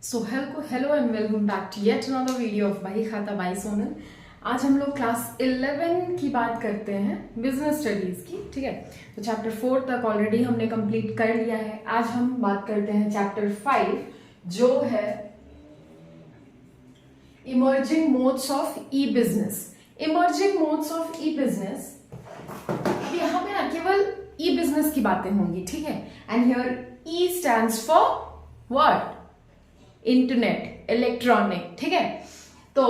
So hello and welcome back to yet another video of Bahi Khata by Sonal. आज हम लोग class 11 की बात करते हैं, बिजनेस स्टडीज की। ठीक है, तो चैप्टर 4 तक ऑलरेडी हमने कंप्लीट कर लिया है। आज हम बात करते हैं चैप्टर 5 जो है emerging modes of E business. Emerging modes of E business, यहाँ पे ना केवल ई बिजनेस की बातें होंगी। ठीक है, and here E stands for what? Internet, electronic. ठीक है, तो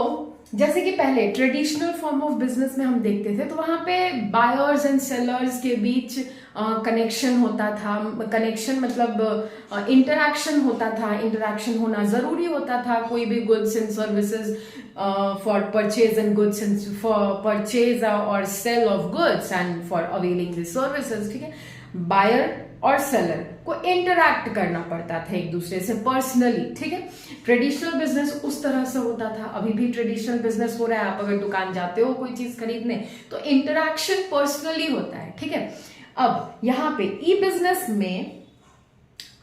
जैसे कि पहले ट्रेडिशनल फॉर्म ऑफ बिजनेस में हम देखते थे तो वहां पे बायर्स एंड सेलर्स के बीच कनेक्शन होता था। कनेक्शन मतलब इंटरैक्शन होता था। इंटरैक्शन होना जरूरी होता था। कोई भी goods and services for purchase and goods and for purchase और sale of goods and for availing the services. ठीक है, बायर और सेलर को इंटरैक्ट करना पड़ता था एक दूसरे से पर्सनली। ठीक है, ट्रेडिशनल बिजनेस उस तरह से होता था। अभी भी ट्रेडिशनल बिजनेस हो रहा है। आप अगर दुकान जाते हो कोई चीज खरीदने तो इंटरैक्शन पर्सनली होता है। ठीक है, अब यहाँ पे ई बिजनेस में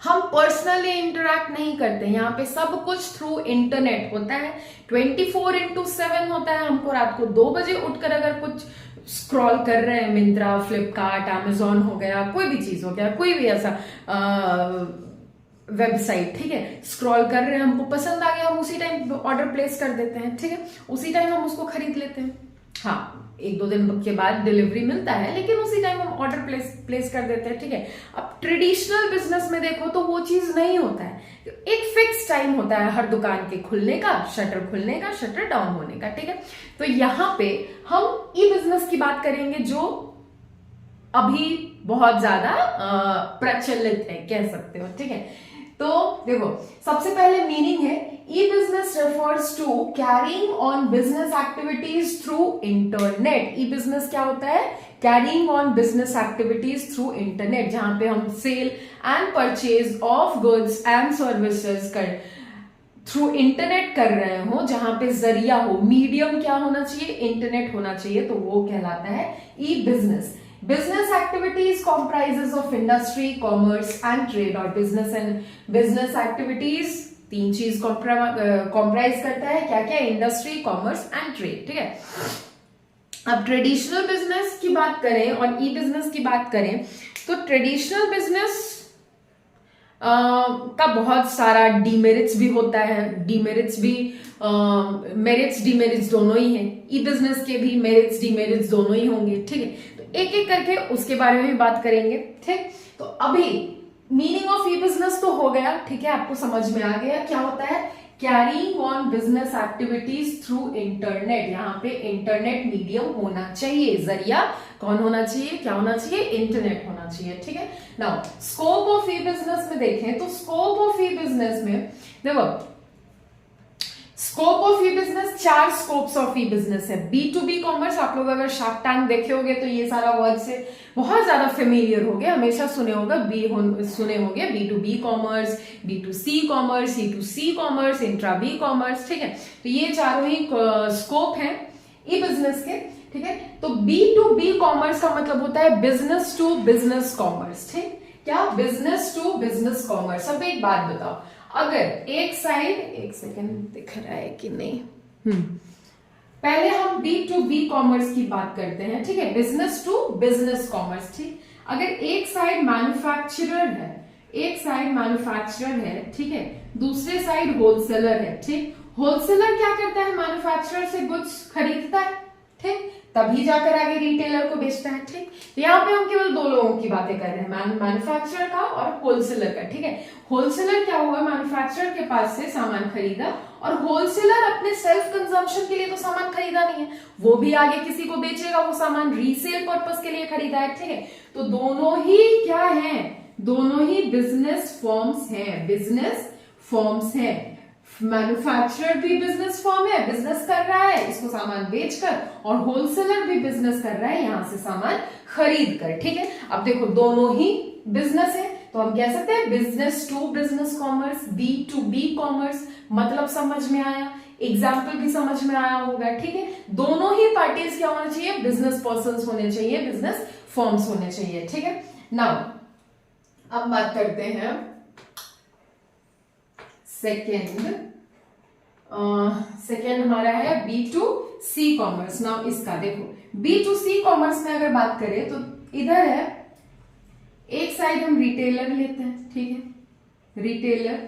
हम पर्सनली इंटरैक्ट नहीं करते। यहाँ पे सब कुछ थ्रू इंटरनेट होता है। 24/7 होता है। हमको रात को 2 बजे उठकर अगर कुछ स्क्रॉल कर रहे हैं, मिंत्रा, फ्लिपकार्ट, अमेजोन हो गया, कोई भी चीज हो गया, कोई भी ऐसा वेबसाइट, ठीक है, स्क्रॉल कर रहे हैं, हमको पसंद आ गया, हम उसी टाइम ऑर्डर प्लेस कर देते हैं। ठीक है, उसी टाइम हम उसको खरीद लेते हैं। हाँ, 1-2 दिन के बाद डिलीवरी मिलता है, लेकिन उसी टाइम हम ऑर्डर प्लेस कर देते हैं। ठीक है, अब ट्रेडिशनल बिजनेस में देखो तो वो चीज नहीं होता है। एक फिक्स टाइम होता है हर दुकान के खुलने का, शटर खुलने का, शटर डाउन होने का। ठीक है, तो यहाँ पे हम ई बिजनेस की बात करेंगे जो अभी बहुत ज्यादा प्रचलित है, कह सकते हो। ठीक है, तो देखो सबसे पहले मीनिंग है e business refers to carrying on business activities through internet. E business क्या होता है? Carrying on business activities through internet, जहां पे हम sale and purchase of goods and services कर थ्रू इंटरनेट कर रहे हो, जहां पे जरिया हो, मीडियम क्या होना चाहिए? इंटरनेट होना चाहिए, तो वो कहलाता है e business. Business activities comprises of industry, commerce and trade। और business activities 3 चीज comprise करता है। क्या क्या? Industry, commerce and trade. ठीक है, अब ट्रेडिशनल बिजनेस की बात करें और ई बिजनेस की बात करें तो ट्रेडिशनल बिजनेस का बहुत सारा डीमेरिट्स भी होता है। डीमेरिट्स भी मेरिट्स डीमेरिट्स दोनों ही हैं। ई बिजनेस के भी मेरिट्स डीमेरिट्स दोनों ही होंगे। ठीक है, तो एक एक करके उसके बारे में भी बात करेंगे। ठीक, तो अभी मीनिंग ऑफ ई बिजनेस तो हो गया। ठीक है, आपको समझ में आ गया क्या होता है? Carrying on business activities through internet. यहाँ पे इंटरनेट मीडियम होना चाहिए। जरिया कौन होना चाहिए? क्या होना चाहिए? इंटरनेट होना चाहिए। ठीक है, now scope of E business में देखें तो स्कोप ऑफ ई बिजनेस में देखो, scope of E business 4 scopes of E business है। B2B कॉमर्स, आप लोग अगर शार्क टैंक देखे होंगे तो ये सारा वर्ड से बहुत ज्यादा फेमिलियर हो गया, हमेशा सुने होंगे B2B commerce, B2C commerce, C2C commerce, intra B commerce. ठीक है, तो ये चारों ही स्कोप हैं ई बिजनेस के। ठीक है, तो B2B कॉमर्स का मतलब होता है बिजनेस टू बिजनेस कॉमर्स। ठीक, क्या? Business to business commerce. अब एक बात बताओ, अगर एक साइड, एक सेकेंड दिख रहा है कि नहीं, पहले हम B2B कॉमर्स की बात करते हैं। ठीक है, बिजनेस टू बिजनेस कॉमर्स। ठीक, अगर एक साइड मैन्युफैक्चरर है, एक साइड मैन्युफैक्चरर है, ठीक है, दूसरे साइड होलसेलर है। ठीक, होलसेलर क्या करता है? मैन्युफैक्चरर से गुड्स खरीदता है, ठीक, तभी जाकर आगे रिटेलर को बेचता है। ठीक, तो यहाँ पे हम केवल 2 लोगों की बातें कर रहे हैं, मैन्युफैक्चरर का और होलसेलर का। ठीक है, होलसेलर क्या हुआ? मैन्युफैक्चरर के पास से सामान खरीदा, और होलसेलर अपने सेल्फ कंजम्पशन के लिए तो सामान खरीदा नहीं है, वो भी आगे किसी को बेचेगा। वो सामान रीसेल पर्पस के लिए खरीदा है। ठीक है, तो दोनों ही क्या है? दोनों ही बिजनेस फॉर्म्स हैं। बिजनेस फॉर्म्स हैं। मैन्युफैक्चरर भी बिजनेस फॉर्म है, बिजनेस कर रहा है इसको सामान बेचकर, और होलसेलर भी बिजनेस कर रहा है यहां से सामान खरीद कर। ठीक है, अब देखो दोनों ही बिजनेस है, तो हम कह सकते हैं business to business commerce, B2B commerce. मतलब समझ में आया, एग्जाम्पल भी समझ में आया होगा। ठीक है, दोनों ही पार्टीज क्या होना चाहिए? बिजनेस पर्संस होने चाहिए, बिजनेस फॉर्म्स होने चाहिए। ठीक है, नाउ अब बात करते हैं सेकेंड हमारा है B2C कॉमर्स। नाउ इसका देखो B2C कॉमर्स में अगर बात करें तो इधर है, एक साइड हम रिटेलर लेते हैं, ठीक है, रिटेलर,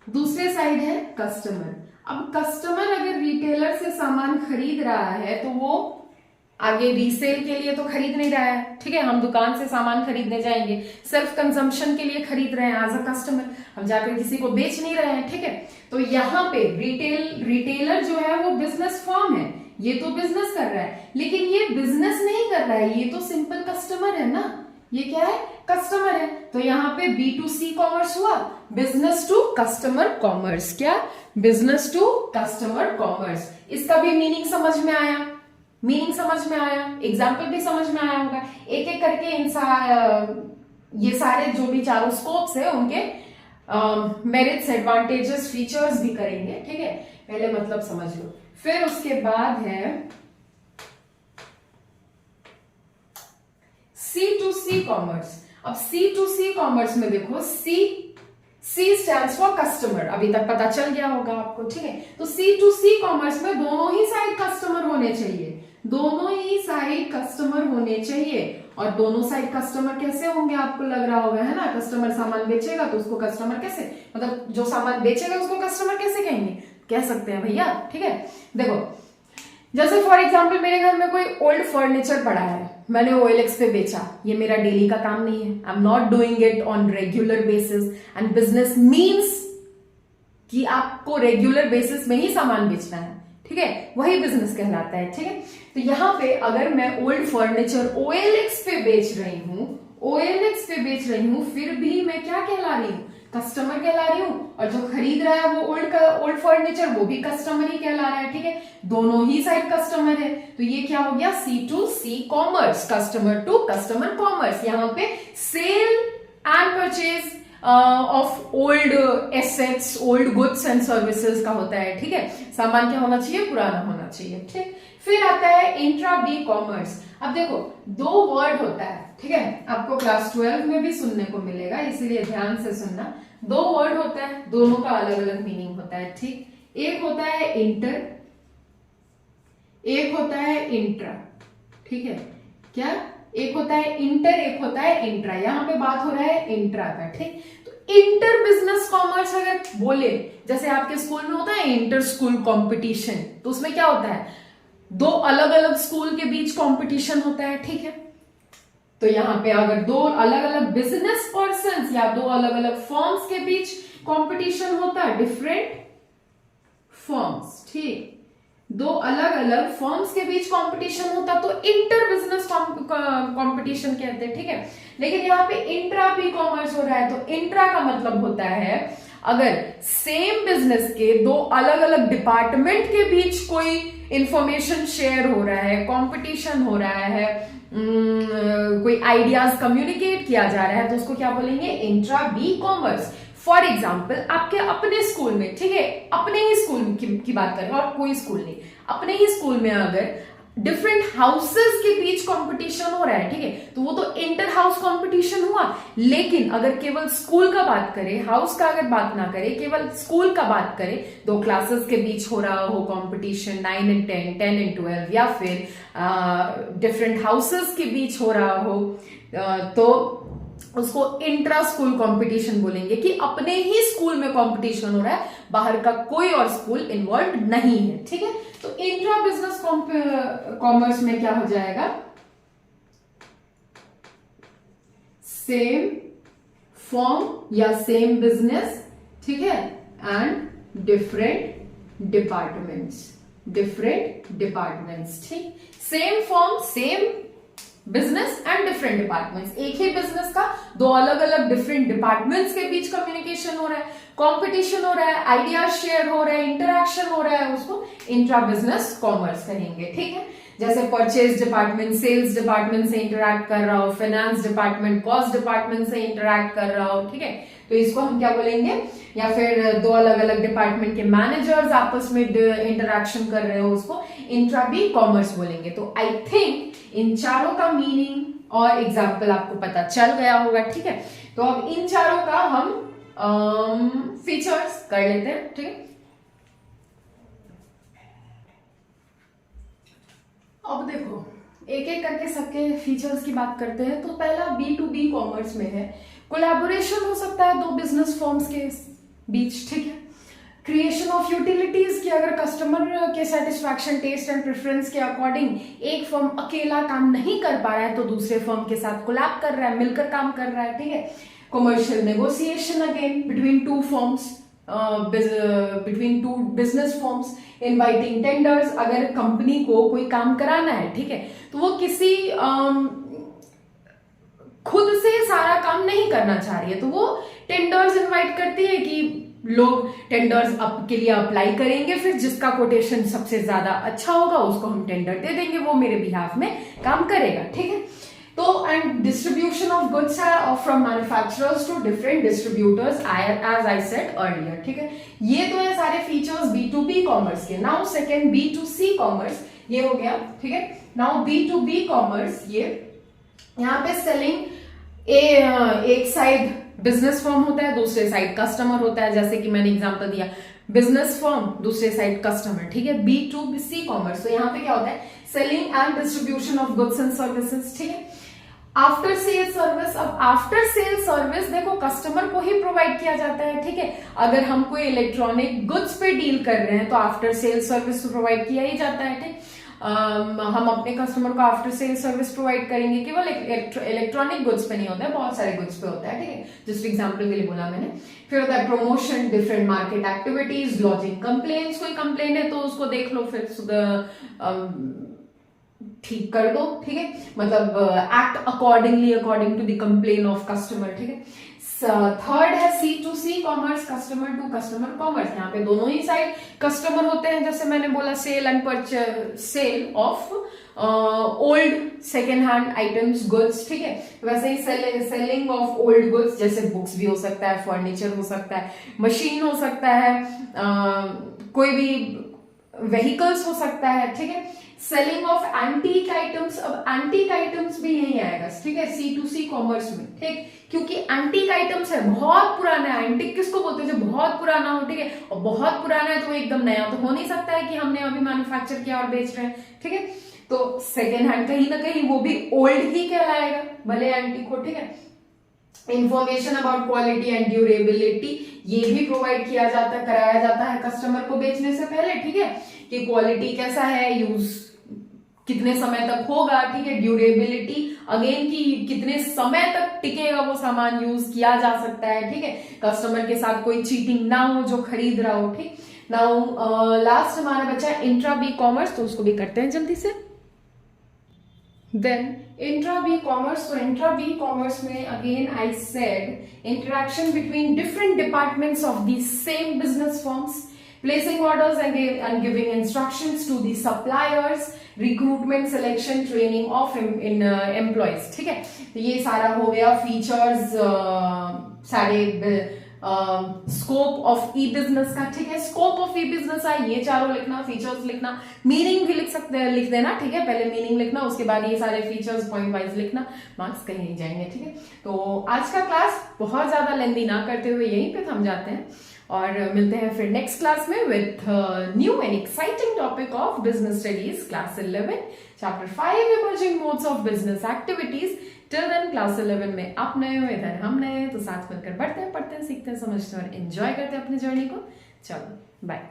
दूसरे साइड है कस्टमर। अब कस्टमर अगर रिटेलर से सामान खरीद रहा है तो वो आगे रीसेल के लिए तो खरीद नहीं रहा है, ठीक है, हम दुकान से सामान खरीदने जाएंगे, सेल्फ कंजम्पशन के लिए खरीद रहे हैं एज अ कस्टमर, हम जाकर किसी को बेच नहीं रहे हैं, ठीक है। तो यहाँ पे रिटेलर जो है वो बिजनेस फर्म है, ये तो बिजनेस कर रहा है, लेकिन ये बिजनेस नहीं कर रहा है, ये तो सिंपल कस्टमर है ना, ये क्या है, कस्टमर है। तो यहाँ पे B2C कॉमर्स हुआ, बिजनेस टू कस्टमर कॉमर्स। क्या, बिजनेस टू कस्टमर कॉमर्स। इसका भी मीनिंग समझ में आया, मीनिंग समझ में आया, एग्जाम्पल भी समझ में आया होगा। एक एक करके ये सारे जो भी चारों स्कोप्स है उनके मेरिट्स, एडवांटेजेस, फीचर्स भी करेंगे, ठीक है। पहले मतलब समझ लो, फिर उसके बाद है C2C कॉमर्स। अब C2C कॉमर्स में देखो, C स्टैंड्स फॉर कस्टमर, अभी तक पता चल गया होगा आपको, ठीक है। तो C2C कॉमर्स में दोनों ही साइड कस्टमर होने चाहिए, दोनों ही साइड कस्टमर होने चाहिए। और दोनों साइड कस्टमर कैसे होंगे, आपको लग रहा होगा, है ना, कस्टमर सामान बेचेगा तो उसको कस्टमर कैसे, मतलब जो सामान बेचेगा उसको कस्टमर कैसे कहेंगे, कह सकते हैं भैया, ठीक है। देखो जैसे फॉर एग्जाम्पल मेरे घर में कोई ओल्ड फर्नीचर पड़ा है, मैंने OLX पे बेचा, ये मेरा डेली का काम नहीं है, I am not doing it on regular basis, and business means कि आपको रेगुलर बेसिस में ही सामान बेचना है, ठीक है, वही बिजनेस कहलाता है, ठीक है। तो यहाँ पे अगर मैं ओल्ड फर्नीचर OLX पे बेच रही हूँ, OLX पे बेच रही हूँ, फिर भी मैं क्या कहला रही हूँ, कस्टमर कहला रही हूँ, और जो खरीद रहा है वो ओल्ड फर्नीचर वो भी कस्टमर ही कहला रहा है, ठीक है, दोनों ही साइड कस्टमर है। तो ये क्या हो गया, C2C commerce, customer to customer commerce. यहाँ पे sale and purchase of old assets, old goods and services का होता है, ठीक है, सामान क्या होना चाहिए, पुराना होना चाहिए, ठीक। फिर आता है इंट्रा बी कॉमर्स। अब देखो दो वर्ड होता है, ठीक है, आपको क्लास 12 में भी सुनने को मिलेगा, इसीलिए ध्यान से सुनना। दो वर्ड होता है, दोनों का अलग अलग मीनिंग होता है, ठीक। एक होता है इंटर, एक होता है इंट्रा, ठीक है, क्या, एक होता है इंटर, एक होता है इंट्रा। यहां पे बात हो रहा है इंट्रा का, ठीक। तो इंटर बिजनेस कॉमर्स अगर बोले, जैसे आपके स्कूल में होता है इंटर स्कूल कंपटीशन, तो उसमें क्या होता है, दो अलग अलग स्कूल के बीच कंपटीशन होता है, ठीक है। तो यहां पे अगर दो अलग अलग बिजनेस पर्संस या दो अलग अलग फर्म्स के बीच कंपटीशन होता है, डिफरेंट फर्म्स, ठीक, दो अलग अलग फर्म्स के बीच कंपटीशन होता तो इंटर बिजनेस कंपटीशन कहते हैं, ठीक है। लेकिन यहाँ पे इंट्रा बी कॉमर्स हो रहा है, तो इंट्रा का मतलब होता है अगर सेम बिजनेस के दो अलग अलग डिपार्टमेंट के बीच कोई इंफॉर्मेशन शेयर हो रहा है, कंपटीशन हो रहा है, कोई आइडियाज कम्युनिकेट किया जा रहा है, तो उसको क्या बोलेंगे, intra B commerce. For example आपके अपने स्कूल में, ठीक है, अपने ही स्कूल की बात करें और कोई स्कूल नहीं, अपने ही स्कूल में अगर डिफरेंट हाउसेस के बीच कंपटीशन हो रहा है, ठीक है, तो वो तो इंटर हाउस कंपटीशन हुआ। लेकिन अगर केवल स्कूल का बात करें, हाउस का अगर बात ना करें, केवल स्कूल का बात करें, दो क्लासेस के बीच हो रहा हो कंपटीशन, 9 and 10, 10 and 12, या फिर डिफरेंट हाउसेस के बीच हो रहा हो, तो उसको इंट्रा स्कूल कंपटीशन बोलेंगे, कि अपने ही स्कूल में कंपटीशन हो रहा है, बाहर का कोई और स्कूल इन्वॉल्व नहीं है, ठीक है। तो इंट्रा बिजनेस कॉमर्स में क्या हो जाएगा, सेम फर्म या सेम बिजनेस, ठीक है, एंड डिफरेंट डिपार्टमेंट्स, ठीक, same firm same business and different departments, एक ही बिजनेस का दो अलग अलग डिफरेंट डिपार्टमेंट्स के बीच कम्युनिकेशन हो रहा है, कंपटीशन हो रहा है, आइडियाज शेयर हो रहा है, इंटरैक्शन हो रहा है, उसको इंट्रा बिजनेस कॉमर्स कहेंगे, ठीक है। जैसे परचेज डिपार्टमेंट सेल्स डिपार्टमेंट से इंटरैक्ट कर रहा हो, फाइनेंस डिपार्टमेंट कॉस्ट डिपार्टमेंट से इंटरैक्ट कर रहा हो, ठीक है, तो इसको हम क्या बोलेंगे, या फिर दो अलग अलग डिपार्टमेंट के मैनेजर्स आपस में इंटरैक्शन कर रहे हो, उसको इंट्रा बी कॉमर्स बोलेंगे। तो आई थिंक इन चारों का मीनिंग और एग्जाम्पल आपको पता चल गया होगा, ठीक है। तो अब इन चारों का हम फीचर्स कर लेते हैं, ठीक है। अब देखो एक एक करके सबके फीचर्स की बात करते हैं। तो पहला B2B कॉमर्स में है, कोलैबोरेशन हो सकता है दो बिजनेस फर्म्स के बीच, ठीक है। क्रिएशन ऑफ यूटिलिटीज की, अगर कस्टमर के सेटिस्फैक्शन, टेस्ट एंड प्रेफरेंस के अकॉर्डिंग एक फर्म अकेला काम नहीं कर पा रहा है तो दूसरे फर्म के साथ कोलैब कर रहा है, मिलकर काम कर रहा है, ठीक है। Commercial negotiation again between two firms, between two business firms, inviting tenders, अगर कंपनी को कोई काम कराना है, ठीक है, तो वो किसी खुद से सारा काम नहीं करना चाह रही है तो वो टेंडर्स इनवाइट करती है कि लोग टेंडर्स के लिए अप्लाई करेंगे, फिर जिसका कोटेशन सबसे ज्यादा अच्छा होगा उसको हम टेंडर दे देंगे, वो मेरे बिहाफ में काम करेगा, ठीक है। तो एंड डिस्ट्रीब्यूशन ऑफ गुड्स है from manufacturers to different distributors, as I said earlier, ठीक है। ये तो है सारे फीचर्स B2B कॉमर्स के। नाउ सेकेंड B2C कॉमर्स, ये हो गया, ठीक है। नाउ B2B कॉमर्स, ये यहाँ पे सेलिंग एक साइड बिजनेस फर्म होता है, दूसरे साइड कस्टमर होता है, जैसे कि मैंने एग्जांपल दिया बिजनेस फर्म, दूसरे साइड कस्टमर, ठीक है। B2C कॉमर्स, तो यहाँ पे क्या होता है, selling and distribution of goods and services, ठीक है। आफ्टर सेल सर्विस, अब आफ्टर सेल सर्विस देखो कस्टमर को ही प्रोवाइड किया जाता है, ठीक है। अगर हम कोई इलेक्ट्रॉनिक गुड्स पे डील कर रहे हैं तो आफ्टर सेल सर्विस प्रोवाइड किया ही जाता है, ठीक। हम अपने कस्टमर को आफ्टर सेल सर्विस प्रोवाइड करेंगे, केवल इलेक्ट्रॉनिक गुड्स पे नहीं होता है, बहुत सारे गुड्स पे होता है, ठीक है। जस्ट एग्जांपल के लिए बोला मैंने। फिर होता है promotion, different market activities, lodging complaints, कोई कंप्लेंट है तो उसको देख लो, फिर ठीक कर दो, ठीक है। मतलब act accordingly according to the complain of customer, ठीक है। थर्ड है C2C commerce, customer to customer commerce. यहाँ पे दोनों ही साइड कस्टमर होते हैं, जैसे मैंने बोला sale and purchase, sale of old second hand items, goods, ठीक है। वैसे ही सेलिंग ऑफ ओल्ड गुड्स, जैसे बुक्स भी हो सकता है, फर्नीचर हो सकता है, मशीन हो सकता है, कोई भी व्हीकल्स हो सकता है, ठीक है। सेलिंग ऑफ एंटीक आइटम्स, अब एंटीक आइटम्स भी यही आएगा, ठीक है, C2C कॉमर्स में, ठीक। क्योंकि एंटीक आइटम्स है, बहुत पुराना है। एंटीक किसको बोलते हैं, जो बहुत पुराना हो, ठीक है। और बहुत पुराना है तो वो एकदम नया तो हो नहीं सकता है कि हमने अभी मैन्युफैक्चर किया और बेच रहे हैं, ठीक है। तो सेकेंड हैंड कहीं ना कहीं वो भी ओल्ड ही कहलाएगा, भले एंटीक हो, ठीक है। Information about quality and durability, ये भी प्रोवाइड किया जाता है, कराया जाता है कस्टमर को बेचने से पहले, ठीक है, कि क्वालिटी कैसा है, यूज कितने समय तक होगा, ठीक है। ड्यूरेबिलिटी अगेन की कितने समय तक टिकेगा वो सामान, यूज किया जा सकता है, ठीक है। कस्टमर के साथ कोई चीटिंग ना हो जो खरीद रहा हो, ठीक। नाउ लास्ट हमारा बचा इंट्रा बी कॉमर्स, तो उसको भी करते हैं जल्दी से। देन इंट्रा बी कॉमर्स, तो इंट्रा बी कॉमर्स में again I said interaction between different departments of the same business firms, placing orders and giving instructions to the suppliers, recruitment, selection, training of employees, ठीक है। तो ये सारा हो गया features, सारे स्कोप ऑफ ई बिजनेस का, ठीक है। स्कोप ऑफ ई बिजनेस है, ये चारों लिखना, फीचर्स लिखना, मीनिंग भी लिख देना, ठीक है। पहले मीनिंग लिखना, उसके बाद ये सारे फीचर्स पॉइंट वाइज लिखना, मार्क्स कहीं नहीं जाएंगे, ठीक है। तो आज का क्लास बहुत ज्यादा लेंदी ना करते हुए यहीं पे थम जाते हैं और मिलते हैं फिर नेक्स्ट क्लास में with new and exciting topic of business studies, class 11, chapter 5, emerging modes of business activities. Till then class 11 में आप नए हो, इधर हम नए हैं, तो साथ मिलकर बढ़ते हैं, पढ़ते हैं, सीखते हैं, समझते हैं और एंजॉय करते हैं अपनी जर्नी को। चलो बाय।